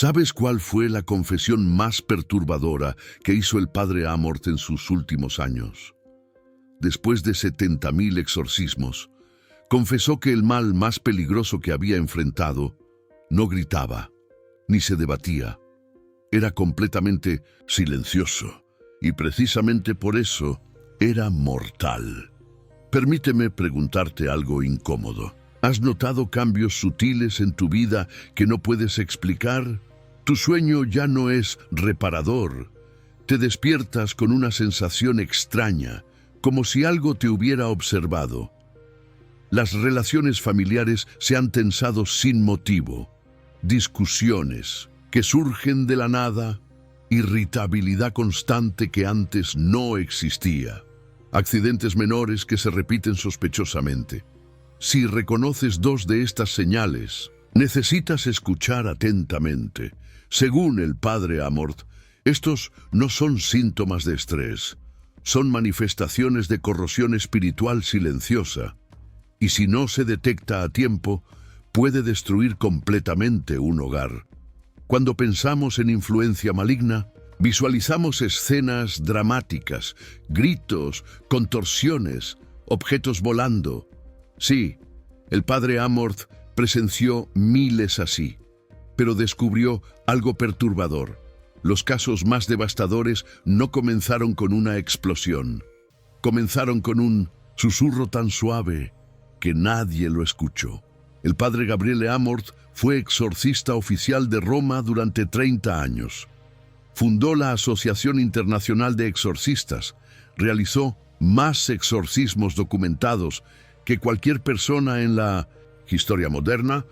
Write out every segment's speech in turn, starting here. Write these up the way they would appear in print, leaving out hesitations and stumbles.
¿Sabes cuál fue la confesión más perturbadora que hizo el padre Amorth en sus últimos años? Después de 70.000 exorcismos, confesó que el mal más peligroso que había enfrentado no gritaba, ni se debatía. Era completamente silencioso, y precisamente por eso era mortal. Permíteme preguntarte algo incómodo. ¿Has notado cambios sutiles en tu vida que no puedes explicar? Tu sueño ya no es reparador. Te despiertas con una sensación extraña, como si algo te hubiera observado. Las relaciones familiares se han tensado sin motivo. Discusiones que surgen de la nada, irritabilidad constante que antes no existía. Accidentes menores que se repiten sospechosamente. Si reconoces dos de estas señales, necesitas escuchar atentamente. Según el padre Amorth, estos no son síntomas de estrés, son manifestaciones de corrosión espiritual silenciosa, y si no se detecta a tiempo, puede destruir completamente un hogar. Cuando pensamos en influencia maligna, visualizamos escenas dramáticas, gritos, contorsiones, objetos volando. Sí, el padre Amorth presenció miles así, pero descubrió algo perturbador. Los casos más devastadores no comenzaron con una explosión. Comenzaron con un susurro tan suave que nadie lo escuchó. El padre Gabriele Amorth fue exorcista oficial de Roma durante 30 años. Fundó la Asociación Internacional de Exorcistas. Realizó más exorcismos documentados que cualquier persona en la historia moderna.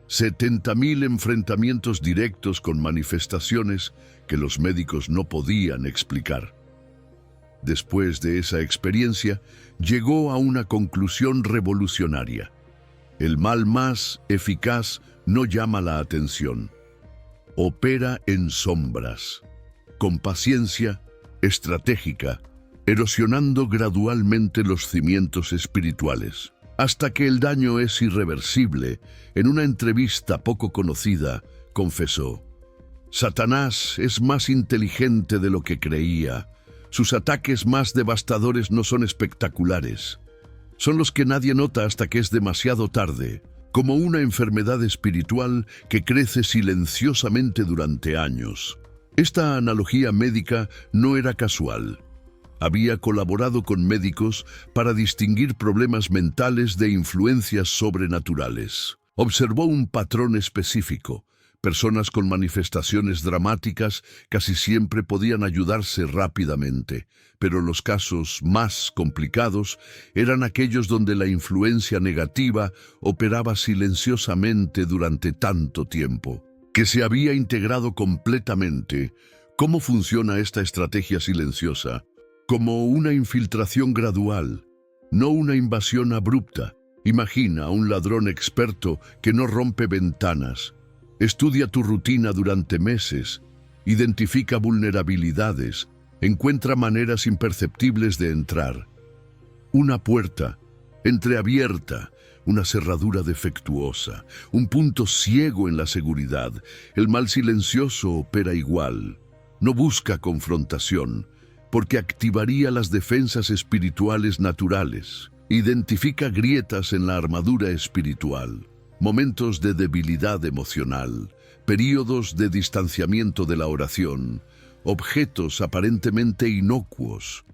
70.000 enfrentamientos directos con manifestaciones que los médicos no podían explicar. Después de esa experiencia, llegó a una conclusión revolucionaria. El mal más eficaz no llama la atención. Opera en sombras, con paciencia estratégica, erosionando gradualmente los cimientos espirituales, hasta que el daño es irreversible. En una entrevista poco conocida, confesó: Satanás es más inteligente de lo que creía. Sus ataques más devastadores no son espectaculares. Son los que nadie nota hasta que es demasiado tarde, como una enfermedad espiritual que crece silenciosamente durante años. Esta analogía médica no era casual. Había colaborado con médicos para distinguir problemas mentales de influencias sobrenaturales. Observó un patrón específico. Personas con manifestaciones dramáticas casi siempre podían ayudarse rápidamente, pero los casos más complicados eran aquellos donde la influencia negativa operaba silenciosamente durante tanto tiempo, que se había integrado completamente. ¿Cómo funciona esta estrategia silenciosa? Como una infiltración gradual, no una invasión abrupta. Imagina a un ladrón experto que no rompe ventanas. Estudia tu rutina durante meses, identifica vulnerabilidades, encuentra maneras imperceptibles de entrar. Una puerta entreabierta, una cerradura defectuosa, un punto ciego en la seguridad. El mal silencioso opera igual. No busca confrontación, porque activaría las defensas espirituales naturales. Identifica grietas en la armadura espiritual. Momentos de debilidad emocional, períodos de distanciamiento de la oración, objetos aparentemente inocuos,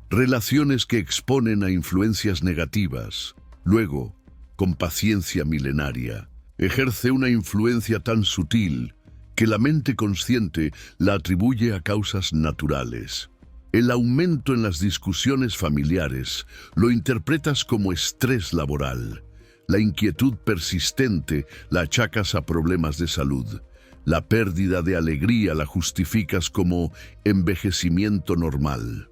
relaciones que exponen a influencias negativas. Luego, con paciencia milenaria, ejerce una influencia tan sutil que la mente consciente la atribuye a causas naturales. El aumento en las discusiones familiares lo interpretas como estrés laboral. La inquietud persistente la achacas a problemas de salud. La pérdida de alegría la justificas como envejecimiento normal.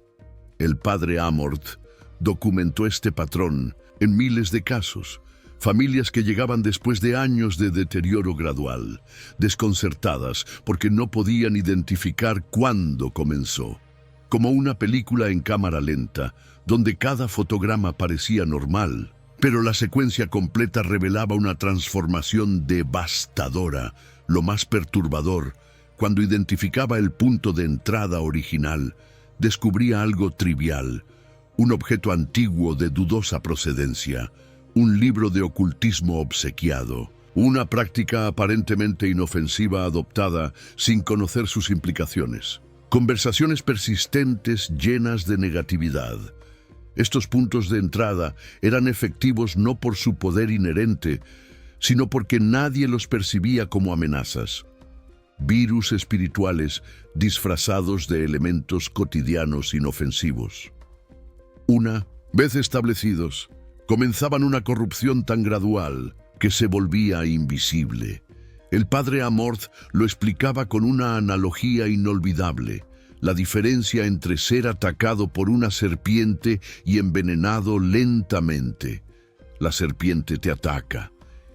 El padre Amorth documentó este patrón en miles de casos. Familias que llegaban después de años de deterioro gradual, desconcertadas porque no podían identificar cuándo comenzó. Como una película en cámara lenta, donde cada fotograma parecía normal, pero la secuencia completa revelaba una transformación devastadora, Lo más perturbador, cuando identificaba el punto de entrada original, descubría algo trivial, un objeto antiguo de dudosa procedencia, un libro de ocultismo obsequiado, una práctica aparentemente inofensiva adoptada sin conocer sus implicaciones. Conversaciones persistentes llenas de negatividad. Estos puntos de entrada eran efectivos no por su poder inherente, sino porque nadie los percibía como amenazas. Virus espirituales disfrazados de elementos cotidianos inofensivos. Una vez establecidos, comenzaban una corrupción tan gradual que se volvía invisible. El padre Amorth lo explicaba con una analogía inolvidable: la diferencia entre ser atacado por una serpiente y envenenado lentamente. La serpiente te ataca.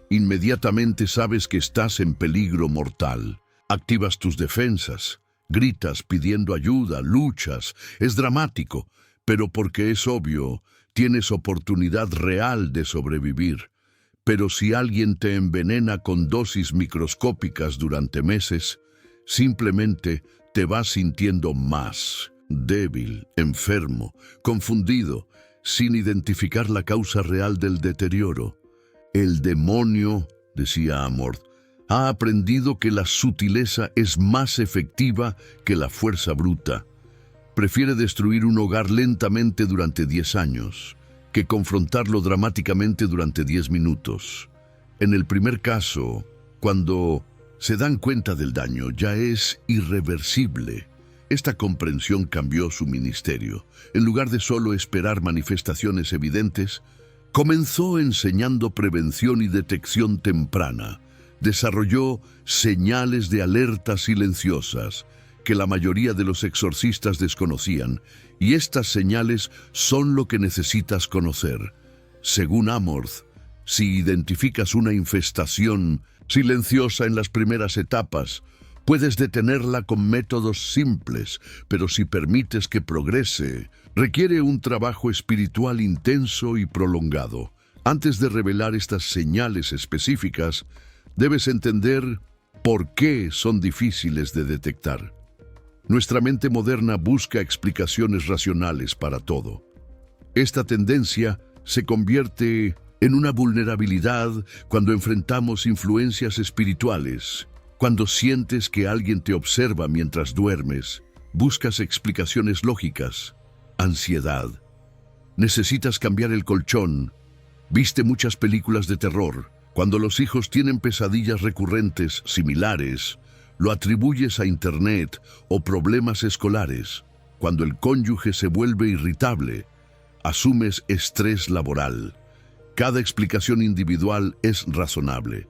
Inmediatamente sabes que estás en peligro mortal. Activas tus defensas, gritas pidiendo ayuda, luchas. Es dramático, pero porque es obvio, tienes oportunidad real de sobrevivir. Pero si alguien te envenena con dosis microscópicas durante meses, simplemente te vas sintiendo más débil, enfermo, confundido, sin identificar la causa real del deterioro. El demonio, decía Amorth, ha aprendido que la sutileza es más efectiva que la fuerza bruta. Prefiere destruir un hogar lentamente durante 10 años que confrontarlo dramáticamente durante 10 minutos. En el primer caso, cuando se dan cuenta del daño, ya es irreversible. Esta comprensión cambió su ministerio. En lugar de solo esperar manifestaciones evidentes, comenzó enseñando prevención y detección temprana. Desarrolló señales de alerta silenciosas que la mayoría de los exorcistas desconocían, y estas señales son lo que necesitas conocer. Según Amorth, si identificas una infestación silenciosa en las primeras etapas, puedes detenerla con métodos simples, pero si permites que progrese, requiere un trabajo espiritual intenso y prolongado. Antes de revelar estas señales específicas, debes entender por qué son difíciles de detectar. Nuestra mente moderna busca explicaciones racionales para todo. Esta tendencia se convierte en una vulnerabilidad cuando enfrentamos influencias espirituales. Cuando sientes que alguien te observa mientras duermes, buscas explicaciones lógicas. Ansiedad. Necesitas cambiar el colchón. Viste muchas películas de terror. Cuando los hijos tienen pesadillas recurrentes similares, lo atribuyes a Internet o problemas escolares. Cuando el cónyuge se vuelve irritable, asumes estrés laboral. Cada explicación individual es razonable.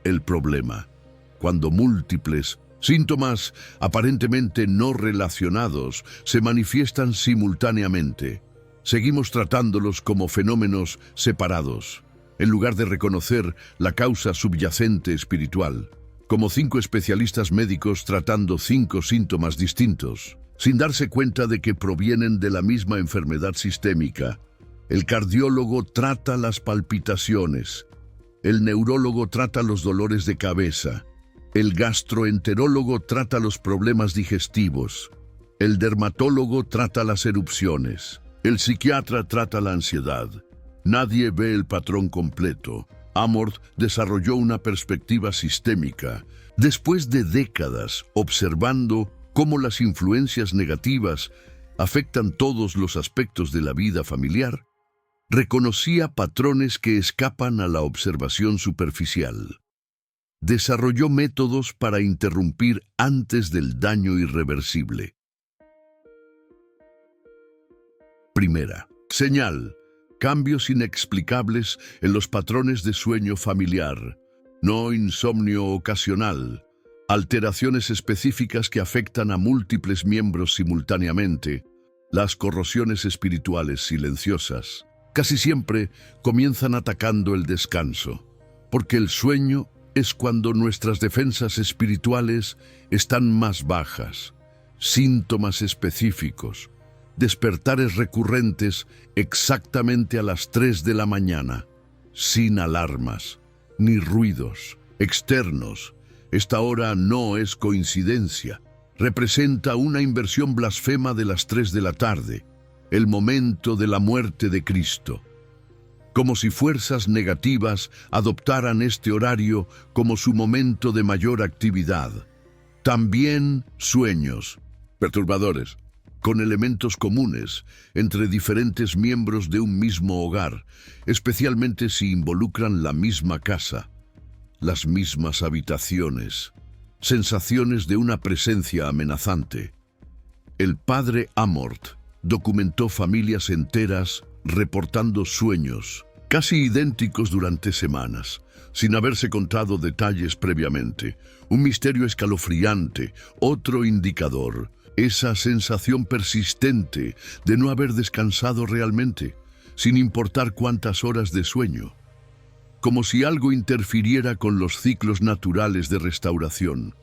El problema, cuando múltiples síntomas aparentemente no relacionados se manifiestan simultáneamente, seguimos tratándolos como fenómenos separados, en lugar de reconocer la causa subyacente espiritual, como 5 especialistas médicos tratando 5 síntomas distintos, sin darse cuenta de que provienen de la misma enfermedad sistémica. El cardiólogo trata las palpitaciones, el neurólogo trata los dolores de cabeza, el gastroenterólogo trata los problemas digestivos, el dermatólogo trata las erupciones, el psiquiatra trata la ansiedad. Nadie ve el patrón completo. Amorth desarrolló una perspectiva sistémica después de décadas observando cómo las influencias negativas afectan todos los aspectos de la vida familiar. Reconocía patrones que escapan a la observación superficial. Desarrolló métodos para interrumpir antes del daño irreversible. Primera. Señal. Cambios inexplicables en los patrones de sueño familiar. No insomnio ocasional. Alteraciones específicas que afectan a múltiples miembros simultáneamente. Las corrosiones espirituales silenciosas. Casi siempre comienzan atacando el descanso, porque el sueño es cuando nuestras defensas espirituales están más bajas. Síntomas específicos. Despertares recurrentes exactamente a las 3 de la mañana, sin alarmas, ni ruidos externos, Esta hora no es coincidencia. Representa una inversión blasfema de las 3 de la tarde, el momento de la muerte de Cristo. Como si fuerzas negativas adoptaran este horario como su momento de mayor actividad. También sueños perturbadores, con elementos comunes entre diferentes miembros de un mismo hogar, especialmente si involucran la misma casa, las mismas habitaciones, sensaciones de una presencia amenazante. El padre Amorth documentó familias enteras reportando sueños casi idénticos durante semanas, sin haberse contado detalles previamente. Un misterio escalofriante, otro indicador, esa sensación persistente de no haber descansado realmente, sin importar cuántas horas de sueño, como si algo interfiriera con los ciclos naturales de restauración,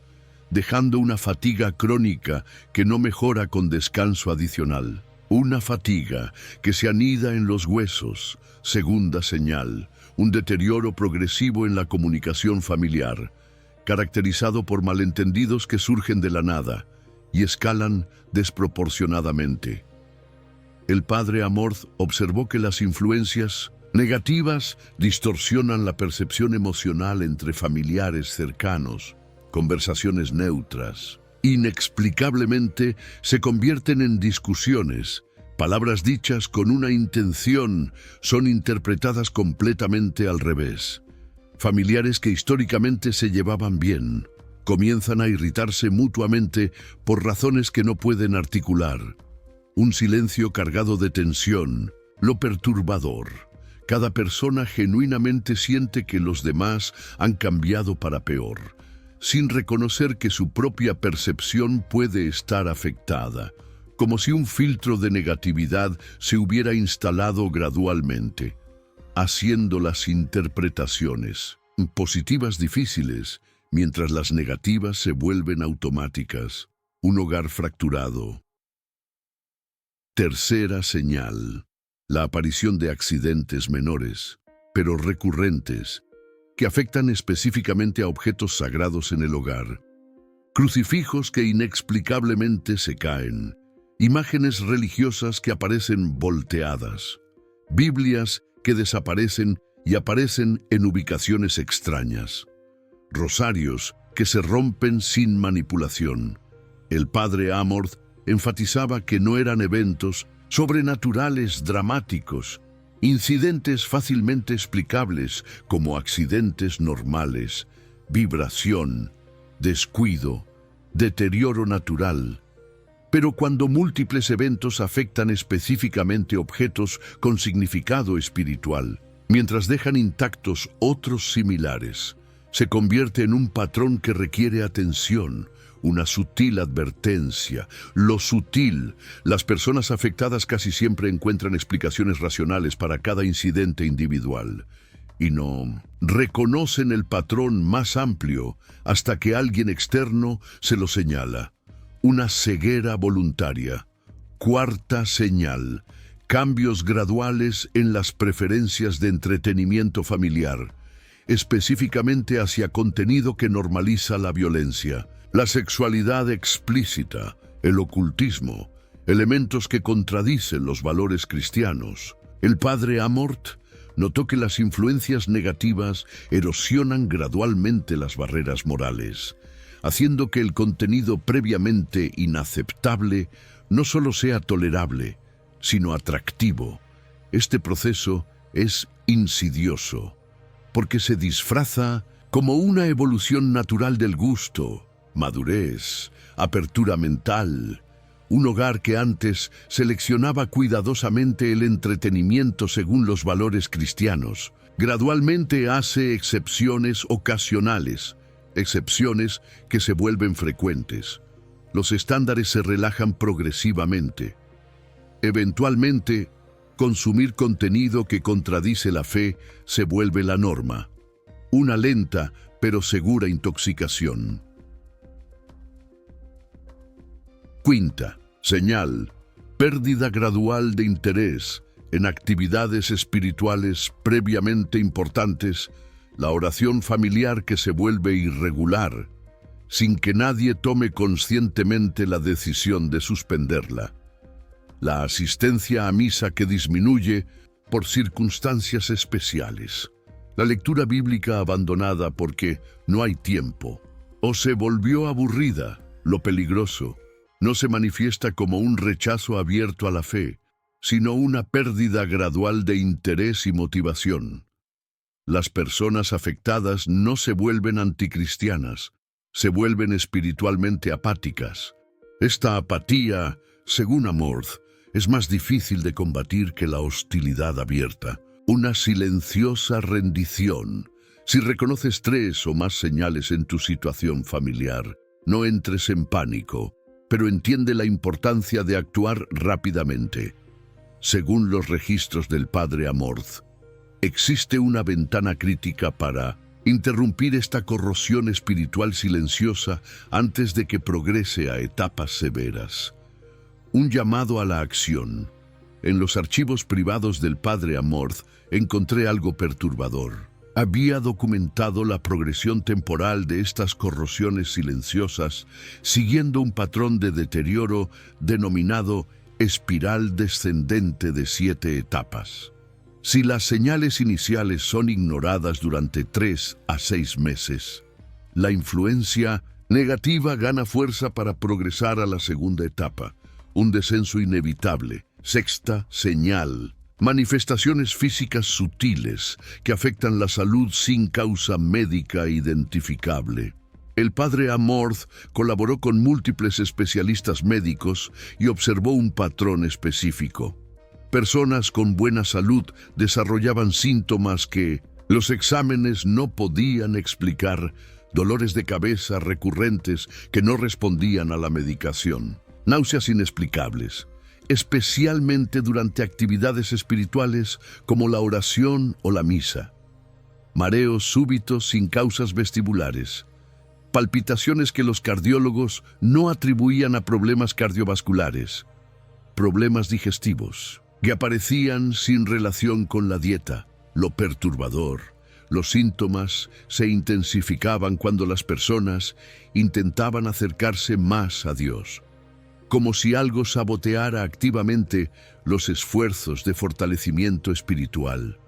dejando una fatiga crónica que no mejora con descanso adicional. Una fatiga que se anida en los huesos, segunda señal, un deterioro progresivo en la comunicación familiar, caracterizado por malentendidos que surgen de la nada y escalan desproporcionadamente. El padre Amorth observó que las influencias negativas distorsionan la percepción emocional entre familiares cercanos, conversaciones neutras. Inexplicablemente se convierten en discusiones. Palabras dichas con una intención son interpretadas completamente al revés. Familiares que históricamente se llevaban bien comienzan a irritarse mutuamente por razones que no pueden articular. Un silencio cargado de tensión, lo perturbador. Cada persona genuinamente siente que los demás han cambiado para peor, sin reconocer que su propia percepción puede estar afectada, como si un filtro de negatividad se hubiera instalado gradualmente, haciendo las interpretaciones positivas difíciles, mientras las negativas se vuelven automáticas. Un hogar fracturado. Tercera señal: la aparición de accidentes menores, pero recurrentes, que afectan específicamente a objetos sagrados en el hogar. Crucifijos que inexplicablemente se caen, imágenes religiosas que aparecen volteadas, Biblias que desaparecen y aparecen en ubicaciones extrañas, rosarios que se rompen sin manipulación. El padre Amorth enfatizaba que no eran eventos sobrenaturales dramáticos, incidentes fácilmente explicables como accidentes normales, vibración, descuido, deterioro natural. Pero cuando múltiples eventos afectan específicamente objetos con significado espiritual, mientras dejan intactos otros similares, se convierte en un patrón que requiere atención, una sutil advertencia. Lo sutil. Las personas afectadas casi siempre encuentran explicaciones racionales para cada incidente individual y no reconocen el patrón más amplio hasta que alguien externo se lo señala. Una ceguera voluntaria. Cuarta señal: cambios graduales en las preferencias de entretenimiento familiar, específicamente hacia contenido que normaliza la violencia, la sexualidad explícita, el ocultismo, elementos que contradicen los valores cristianos. El padre Amorth notó que las influencias negativas erosionan gradualmente las barreras morales, haciendo que el contenido previamente inaceptable no solo sea tolerable, sino atractivo. Este proceso es insidioso, porque se disfraza como una evolución natural del gusto, madurez, apertura mental. Un hogar que antes seleccionaba cuidadosamente el entretenimiento según los valores cristianos, gradualmente hace excepciones ocasionales, excepciones que se vuelven frecuentes. Los estándares se relajan progresivamente. Eventualmente, consumir contenido que contradice la fe se vuelve la norma. Una lenta pero segura intoxicación. Quinta señal: pérdida gradual de interés en actividades espirituales previamente importantes, la oración familiar que se vuelve irregular, sin que nadie tome conscientemente la decisión de suspenderla. La asistencia a misa que disminuye por circunstancias especiales. La lectura bíblica abandonada porque no hay tiempo. O se volvió aburrida. Lo peligroso no se manifiesta como un rechazo abierto a la fe, sino una pérdida gradual de interés y motivación. Las personas afectadas no se vuelven anticristianas, se vuelven espiritualmente apáticas. Esta apatía, según Amorth, es más difícil de combatir que la hostilidad abierta. Una silenciosa rendición. Si reconoces 3 o más señales en tu situación familiar, no entres en pánico, pero entiende la importancia de actuar rápidamente. Según los registros del padre Amorth, existe una ventana crítica para interrumpir esta corrosión espiritual silenciosa antes de que progrese a etapas severas. Un llamado a la acción. En los archivos privados del padre Amorth encontré algo perturbador. Había documentado la progresión temporal de estas corrosiones silenciosas siguiendo un patrón de deterioro denominado espiral descendente de 7 etapas. Si las señales iniciales son ignoradas durante 3 a 6 meses, la influencia negativa gana fuerza para progresar a la segunda etapa, un descenso inevitable. Sexta señal. Manifestaciones físicas sutiles que afectan la salud sin causa médica identificable. El padre Amorth colaboró con múltiples especialistas médicos y observó un patrón específico. Personas con buena salud desarrollaban síntomas que los exámenes no podían explicar, dolores de cabeza recurrentes que no respondían a la medicación, náuseas inexplicables, especialmente durante actividades espirituales como la oración o la misa, mareos súbitos sin causas vestibulares, palpitaciones que los cardiólogos no atribuían a problemas cardiovasculares, problemas digestivos, que aparecían sin relación con la dieta. Lo perturbador, los síntomas se intensificaban cuando las personas intentaban acercarse más a Dios, como si algo saboteara activamente los esfuerzos de fortalecimiento espiritual.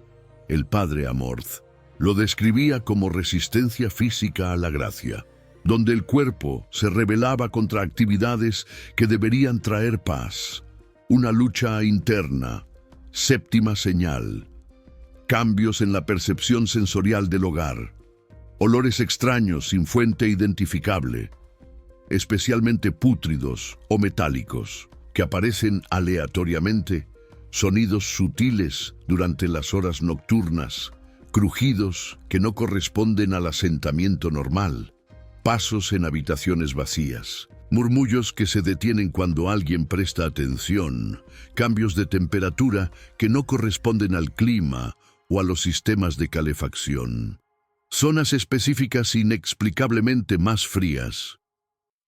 El padre Amorth lo describía como resistencia física a la gracia, donde el cuerpo se rebelaba contra actividades que deberían traer paz. Una lucha interna. Séptima señal. Cambios en la percepción sensorial del hogar. Olores extraños sin fuente identificable, especialmente pútridos o metálicos, que aparecen aleatoriamente, sonidos sutiles durante las horas nocturnas, crujidos que no corresponden al asentamiento normal, pasos en habitaciones vacías, murmullos que se detienen cuando alguien presta atención, cambios de temperatura que no corresponden al clima o a los sistemas de calefacción, zonas específicas inexplicablemente más frías,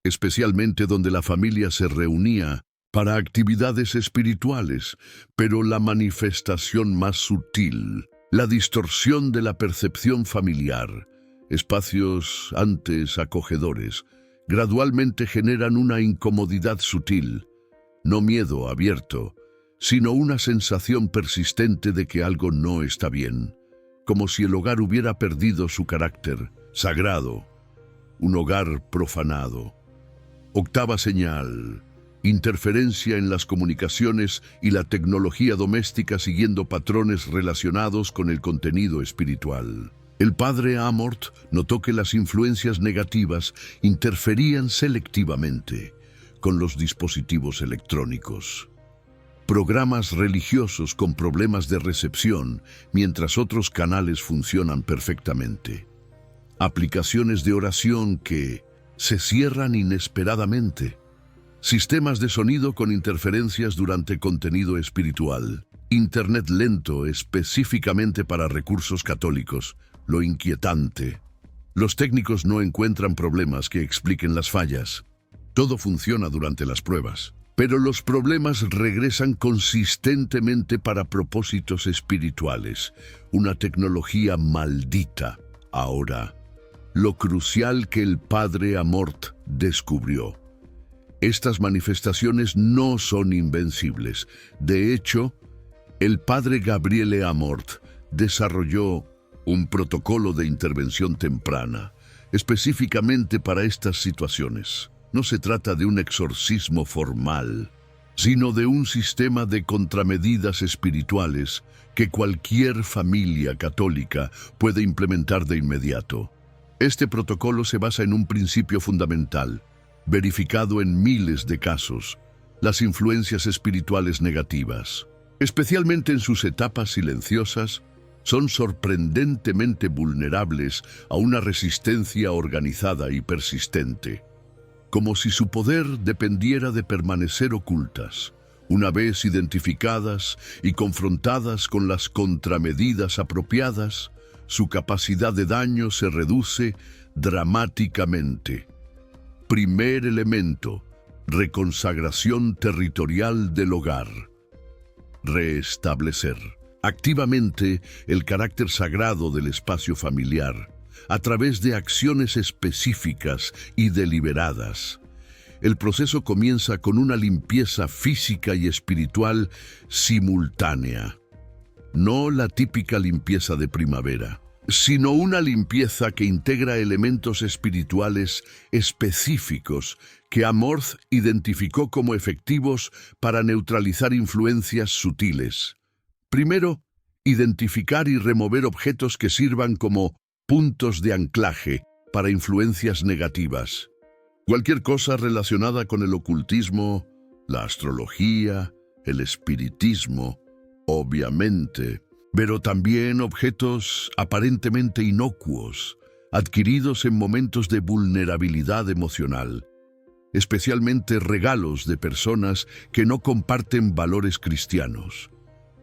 especialmente donde la familia se reunía para actividades espirituales, pero la manifestación más sutil, la distorsión de la percepción familiar, espacios antes acogedores, gradualmente generan una incomodidad sutil, no miedo abierto, sino una sensación persistente de que algo no está bien, como si el hogar hubiera perdido su carácter sagrado, un hogar profanado. Octava señal. Interferencia en las comunicaciones y la tecnología doméstica siguiendo patrones relacionados con el contenido espiritual. El padre Amorth notó que las influencias negativas interferían selectivamente con los dispositivos electrónicos. Programas religiosos con problemas de recepción, mientras otros canales funcionan perfectamente. Aplicaciones de oración que se cierran inesperadamente. Sistemas de sonido con interferencias durante contenido espiritual. Internet lento específicamente para recursos católicos. Lo inquietante. Los técnicos no encuentran problemas que expliquen las fallas. Todo funciona durante las pruebas, pero los problemas regresan consistentemente para propósitos espirituales. Una tecnología maldita. Ahora, lo crucial que el padre Amorth descubrió. Estas manifestaciones no son invencibles. De hecho, el padre Gabriele Amorth desarrolló un protocolo de intervención temprana, específicamente para estas situaciones. No se trata de un exorcismo formal, sino de un sistema de contramedidas espirituales que cualquier familia católica puede implementar de inmediato. Este protocolo se basa en un principio fundamental, verificado en miles de casos: las influencias espirituales negativas, especialmente en sus etapas silenciosas, son sorprendentemente vulnerables a una resistencia organizada y persistente, como si su poder dependiera de permanecer ocultas. Una vez identificadas y confrontadas con las contramedidas apropiadas, su capacidad de daño se reduce dramáticamente. Primer elemento: reconsagración territorial del hogar. Restablecer activamente el carácter sagrado del espacio familiar a través de acciones específicas y deliberadas. El proceso comienza con una limpieza física y espiritual simultánea. No la típica limpieza de primavera, sino una limpieza que integra elementos espirituales específicos que Amorth identificó como efectivos para neutralizar influencias sutiles. Primero, identificar y remover objetos que sirvan como puntos de anclaje para influencias negativas. Cualquier cosa relacionada con el ocultismo, la astrología, el espiritismo, obviamente, pero también objetos aparentemente inocuos, adquiridos en momentos de vulnerabilidad emocional, especialmente regalos de personas que no comparten valores cristianos.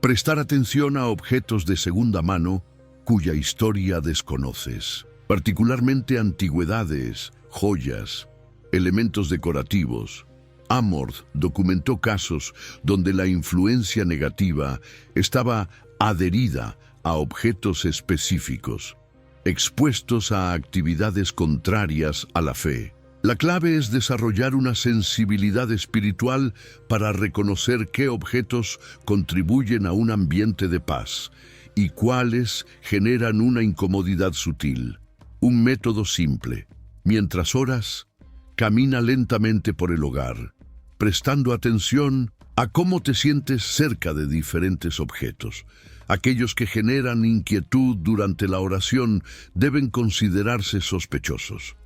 Prestar atención a objetos de segunda mano cuya historia desconoces, particularmente antigüedades, joyas, elementos decorativos. Amorth documentó casos donde la influencia negativa estaba adherida a objetos específicos, expuestos a actividades contrarias a la fe. La clave es desarrollar una sensibilidad espiritual para reconocer qué objetos contribuyen a un ambiente de paz y cuáles generan una incomodidad sutil. Un método simple: mientras oras, camina lentamente por el hogar, prestando atención a cómo te sientes cerca de diferentes objetos. Aquellos que generan inquietud durante la oración deben considerarse sospechosos.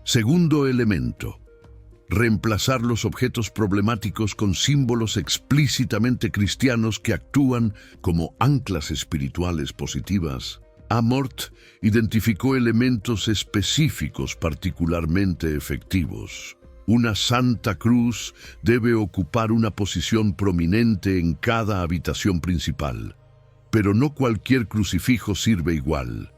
Segundo elemento: reemplazar los objetos problemáticos con símbolos explícitamente cristianos que actúan como anclas espirituales positivas. Amorth identificó elementos específicos particularmente efectivos. Una Santa Cruz debe ocupar una posición prominente en cada habitación principal, pero no cualquier crucifijo sirve igual.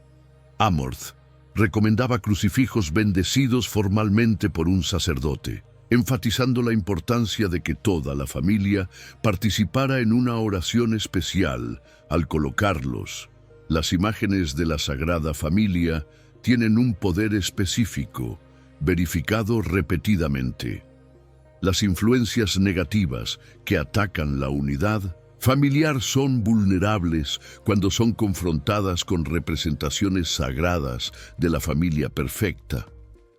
Amorth recomendaba crucifijos bendecidos formalmente por un sacerdote, enfatizando la importancia de que toda la familia participara en una oración especial al colocarlos. Las imágenes de la Sagrada Familia tienen un poder específico, verificado repetidamente. Las influencias negativas que atacan la unidad familiar son vulnerables cuando son confrontadas con representaciones sagradas de la familia perfecta.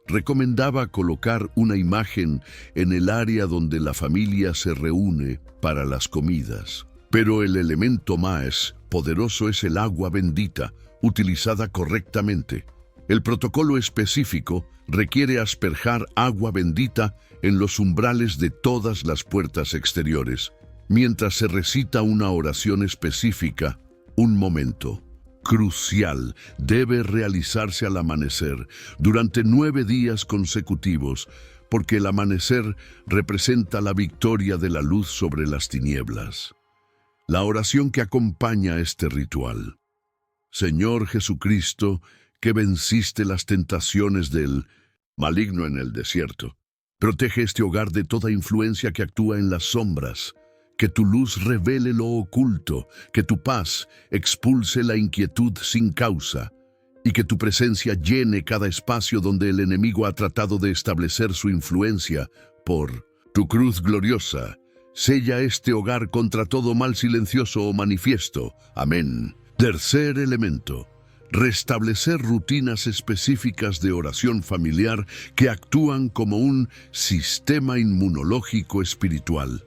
Recomendaba colocar una imagen en el área donde la familia se reúne para las comidas. Pero el elemento más poderoso es el agua bendita, utilizada correctamente. El protocolo específico requiere asperjar agua bendita en los umbrales de todas las puertas exteriores, mientras se recita una oración específica. Un momento crucial debe realizarse al amanecer durante 9 días consecutivos, porque el amanecer representa la victoria de la luz sobre las tinieblas. La oración que acompaña este ritual: Señor Jesucristo, que venciste las tentaciones del maligno en el desierto, protege este hogar de toda influencia que actúa en las sombras. Que tu luz revele lo oculto, que tu paz expulse la inquietud sin causa, y que tu presencia llene cada espacio donde el enemigo ha tratado de establecer su influencia. Por tu cruz gloriosa, sella este hogar contra todo mal silencioso o manifiesto. Amén. Tercer elemento: restablecer rutinas específicas de oración familiar que actúan como un sistema inmunológico espiritual.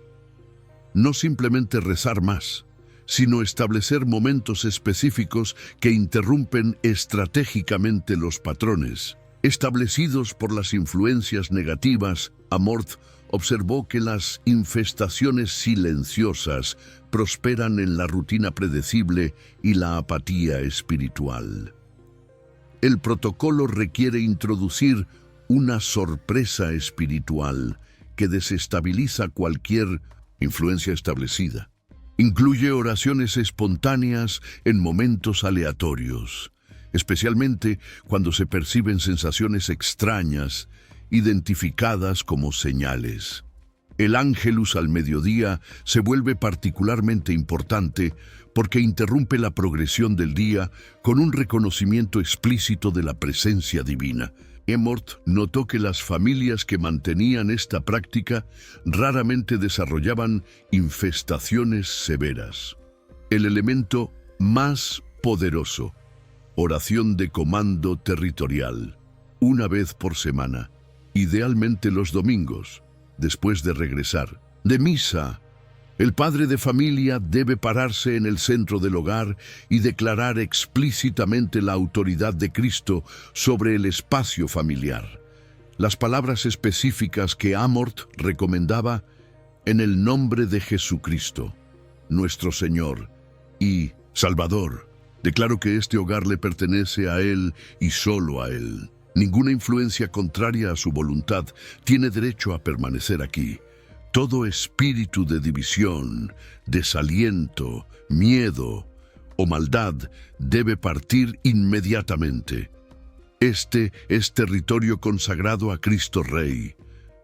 No simplemente rezar más, sino establecer momentos específicos que interrumpen estratégicamente los patrones establecidos por las influencias negativas. Amorth observó que las infestaciones silenciosas prosperan en la rutina predecible y la apatía espiritual. El protocolo requiere introducir una sorpresa espiritual que desestabiliza cualquier influencia establecida. Incluye oraciones espontáneas en momentos aleatorios, especialmente cuando se perciben sensaciones extrañas, identificadas como señales. El Ángelus al mediodía se vuelve particularmente importante porque interrumpe la progresión del día con un reconocimiento explícito de la presencia divina. Amorth notó que las familias que mantenían esta práctica raramente desarrollaban infestaciones severas. El elemento más poderoso: oración de comando territorial, una vez por semana, idealmente los domingos, después de regresar de misa. El padre de familia debe pararse en el centro del hogar y declarar explícitamente la autoridad de Cristo sobre el espacio familiar. Las palabras específicas que Amorth recomendaba: en el nombre de Jesucristo, nuestro Señor y Salvador, declaro que este hogar le pertenece a Él y solo a Él. Ninguna influencia contraria a su voluntad tiene derecho a permanecer aquí. Todo espíritu de división, desaliento, miedo o maldad debe partir inmediatamente. Este es territorio consagrado a Cristo Rey,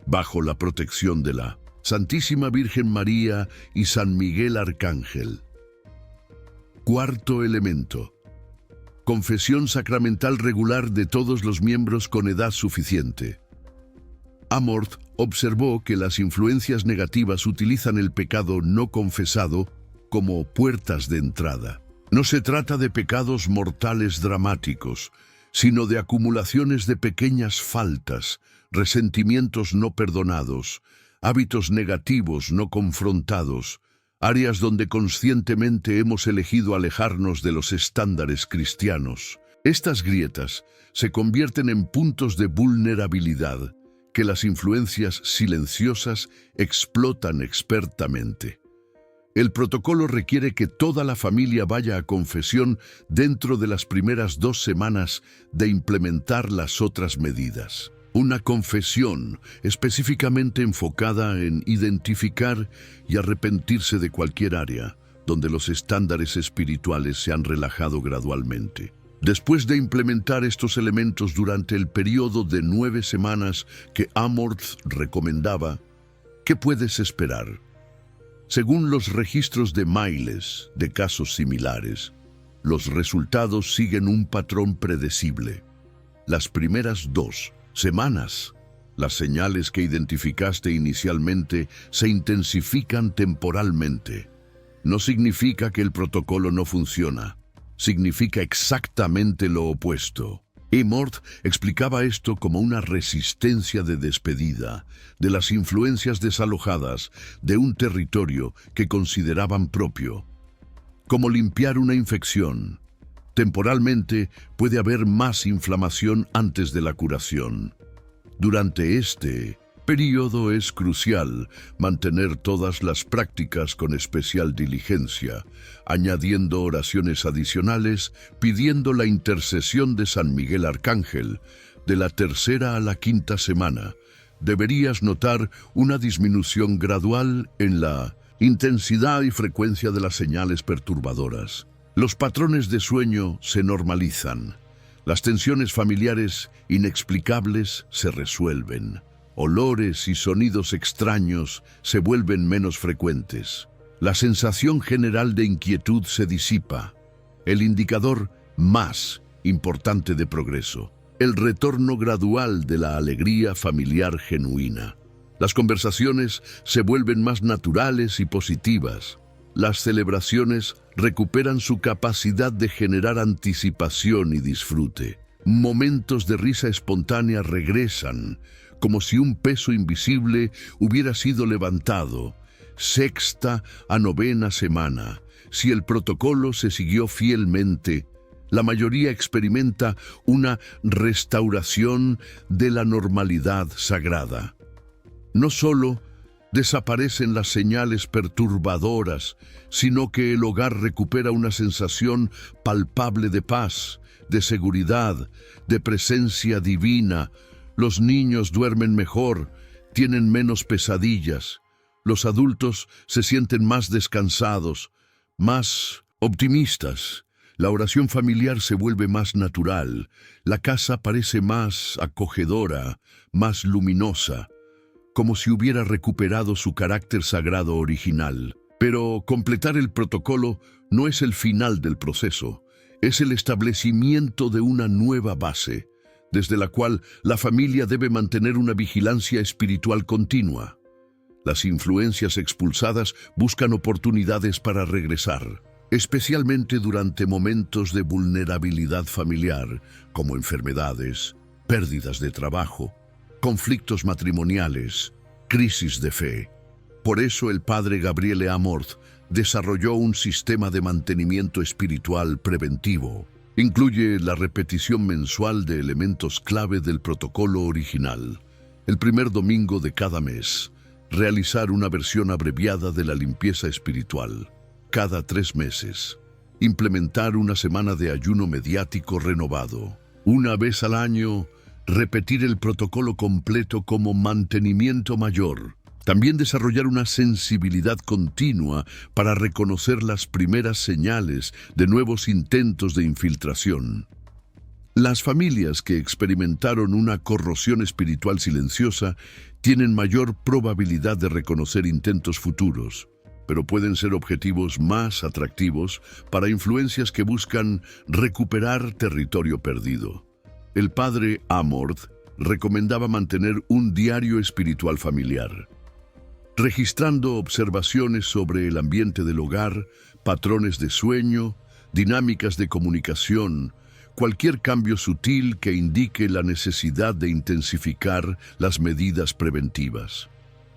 bajo la protección de la Santísima Virgen María y San Miguel Arcángel. Cuarto elemento: confesión sacramental regular de todos los miembros con edad suficiente. Amorth observó que las influencias negativas utilizan el pecado no confesado como puertas de entrada. No se trata de pecados mortales dramáticos, sino de acumulaciones de pequeñas faltas, resentimientos no perdonados, hábitos negativos no confrontados, áreas donde conscientemente hemos elegido alejarnos de los estándares cristianos. Estas grietas se convierten en puntos de vulnerabilidad que las influencias silenciosas explotan expertamente. El protocolo requiere que toda la familia vaya a confesión dentro de las primeras 2 semanas de implementar las otras medidas. Una confesión específicamente enfocada en identificar y arrepentirse de cualquier área donde los estándares espirituales se han relajado gradualmente. Después de implementar estos elementos durante el periodo de 9 semanas que Amorth recomendaba, ¿qué puedes esperar? Según los registros de Miles de casos similares, los resultados siguen un patrón predecible. Las primeras 2 semanas, las señales que identificaste inicialmente se intensifican temporalmente. No significa que el protocolo no funciona. Significa exactamente lo opuesto. Amorth explicaba esto como una resistencia de despedida de las influencias desalojadas de un territorio que consideraban propio. Como limpiar una infección. Temporalmente puede haber más inflamación antes de la curación. Durante este periodo es crucial mantener todas las prácticas con especial diligencia, añadiendo oraciones adicionales, pidiendo la intercesión de San Miguel Arcángel. De la 3ª a la 5ª semana, deberías notar una disminución gradual en la intensidad y frecuencia de las señales perturbadoras. Los patrones de sueño se normalizan. Las tensiones familiares inexplicables se resuelven. Olores y sonidos extraños se vuelven menos frecuentes. La sensación general de inquietud se disipa. El indicador más importante de progreso: el retorno gradual de la alegría familiar genuina. Las conversaciones se vuelven más naturales y positivas. Las celebraciones recuperan su capacidad de generar anticipación y disfrute. Momentos de risa espontánea regresan, como si un peso invisible hubiera sido levantado. Sexta a novena semana. Si el protocolo se siguió fielmente, la mayoría experimenta una restauración de la normalidad sagrada. No solo desaparecen las señales perturbadoras, sino que el hogar recupera una sensación palpable de paz, de seguridad, de presencia divina. Los niños duermen mejor, tienen menos pesadillas. Los adultos se sienten más descansados, más optimistas. La oración familiar se vuelve más natural. La casa parece más acogedora, más luminosa, como si hubiera recuperado su carácter sagrado original. Pero completar el protocolo no es el final del proceso, es el establecimiento de una nueva base, desde la cual la familia debe mantener una vigilancia espiritual continua. Las influencias expulsadas buscan oportunidades para regresar, especialmente durante momentos de vulnerabilidad familiar, como enfermedades, pérdidas de trabajo, conflictos matrimoniales, crisis de fe. Por eso el padre Gabriele Amorth desarrolló un sistema de mantenimiento espiritual preventivo. Incluye la repetición mensual de elementos clave del protocolo original. El primer domingo de cada mes, realizar una versión abreviada de la limpieza espiritual. Cada 3 meses, implementar una semana de ayuno mediático renovado. Una vez al año, repetir el protocolo completo como mantenimiento mayor. También desarrollar una sensibilidad continua para reconocer las primeras señales de nuevos intentos de infiltración. Las familias que experimentaron una corrosión espiritual silenciosa tienen mayor probabilidad de reconocer intentos futuros, pero pueden ser objetivos más atractivos para influencias que buscan recuperar territorio perdido. El padre Amorth recomendaba mantener un diario espiritual familiar, registrando observaciones sobre el ambiente del hogar, patrones de sueño, dinámicas de comunicación, cualquier cambio sutil que indique la necesidad de intensificar las medidas preventivas.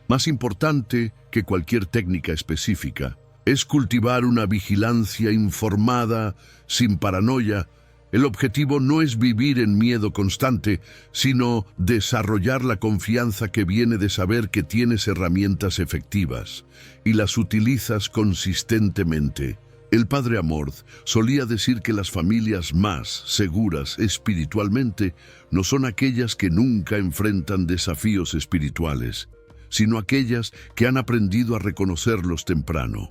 Más importante que cualquier técnica específica es cultivar una vigilancia informada, sin paranoia. El objetivo no es vivir en miedo constante, sino desarrollar la confianza que viene de saber que tienes herramientas efectivas y las utilizas consistentemente. El padre Amorth solía decir que las familias más seguras espiritualmente no son aquellas que nunca enfrentan desafíos espirituales, sino aquellas que han aprendido a reconocerlos temprano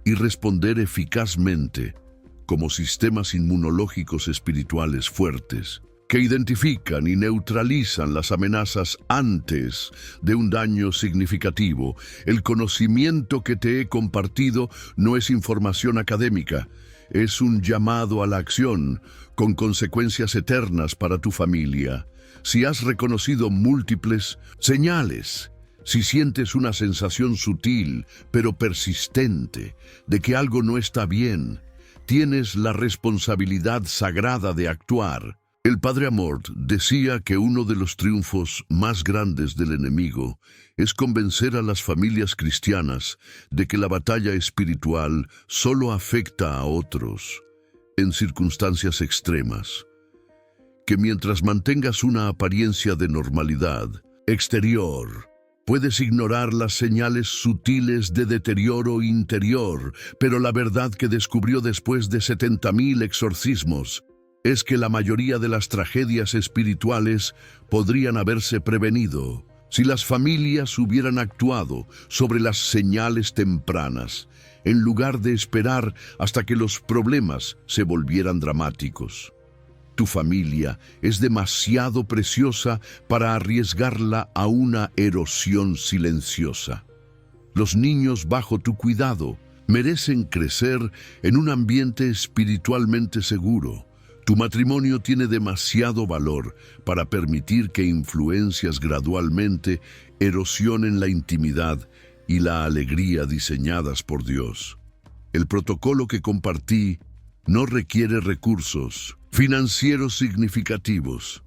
y responder eficazmente, como sistemas inmunológicos espirituales fuertes, que identifican y neutralizan las amenazas antes de un daño significativo. El conocimiento que te he compartido no es información académica, es un llamado a la acción, con consecuencias eternas para tu familia. Si has reconocido múltiples señales, si sientes una sensación sutil pero persistente de que algo no está bien, tienes la responsabilidad sagrada de actuar. El padre Amorth decía que uno de los triunfos más grandes del enemigo es convencer a las familias cristianas de que la batalla espiritual solo afecta a otros en circunstancias extremas, que mientras mantengas una apariencia de normalidad exterior, puedes ignorar las señales sutiles de deterioro interior, pero la verdad que descubrió después de 70.000 exorcismos es que la mayoría de las tragedias espirituales podrían haberse prevenido si las familias hubieran actuado sobre las señales tempranas, en lugar de esperar hasta que los problemas se volvieran dramáticos. Tu familia es demasiado preciosa para arriesgarla a una erosión silenciosa. Los niños bajo tu cuidado merecen crecer en un ambiente espiritualmente seguro, Tu matrimonio tiene demasiado valor para permitir que influencias gradualmente erosionen la intimidad y la alegría diseñadas por Dios. El protocolo que compartí no requiere recursos financieros significativos.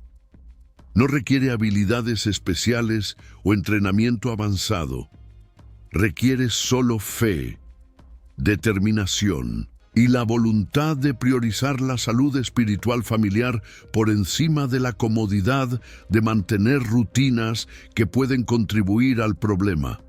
No requiere habilidades especiales o entrenamiento avanzado. Requiere solo fe, determinación y la voluntad de priorizar la salud espiritual familiar por encima de la comodidad de mantener rutinas que pueden contribuir al problema.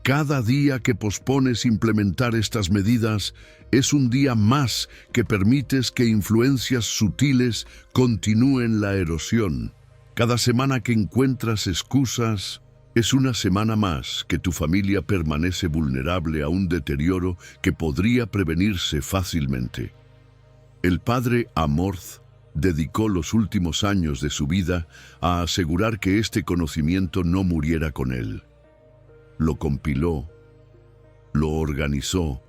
Cada día que pospones implementar estas medidas es un día más que permites que influencias sutiles continúen la erosión. Cada semana que encuentras excusas es una semana más que tu familia permanece vulnerable a un deterioro que podría prevenirse fácilmente. El padre Amorth dedicó los últimos años de su vida a asegurar que este conocimiento no muriera con él. Lo compiló, lo organizó,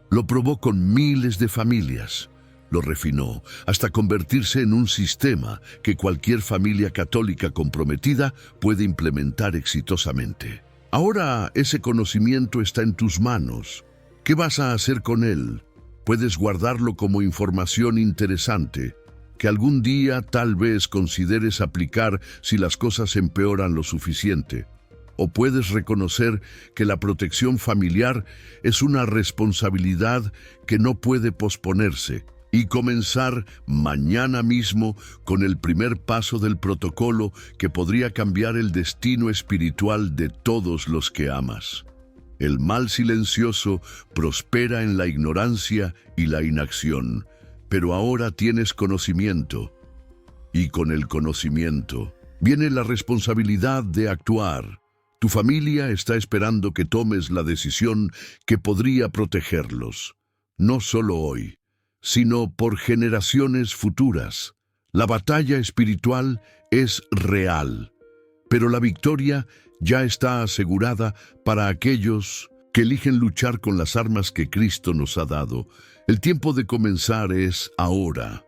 lo probó con miles de familias, lo refinó hasta convertirse en un sistema que cualquier familia católica comprometida puede implementar exitosamente. Ahora ese conocimiento está en tus manos. ¿Qué vas a hacer con él? Puedes guardarlo como información interesante, que algún día tal vez consideres aplicar si las cosas empeoran lo suficiente. O puedes reconocer que la protección familiar es una responsabilidad que no puede posponerse y comenzar mañana mismo con el primer paso del protocolo que podría cambiar el destino espiritual de todos los que amas. El mal silencioso prospera en la ignorancia y la inacción, pero ahora tienes conocimiento, y con el conocimiento viene la responsabilidad de actuar. Tu familia está esperando que tomes la decisión que podría protegerlos, no solo hoy, sino por generaciones futuras. La batalla espiritual es real, pero la victoria ya está asegurada para aquellos que eligen luchar con las armas que Cristo nos ha dado. El tiempo de comenzar es ahora.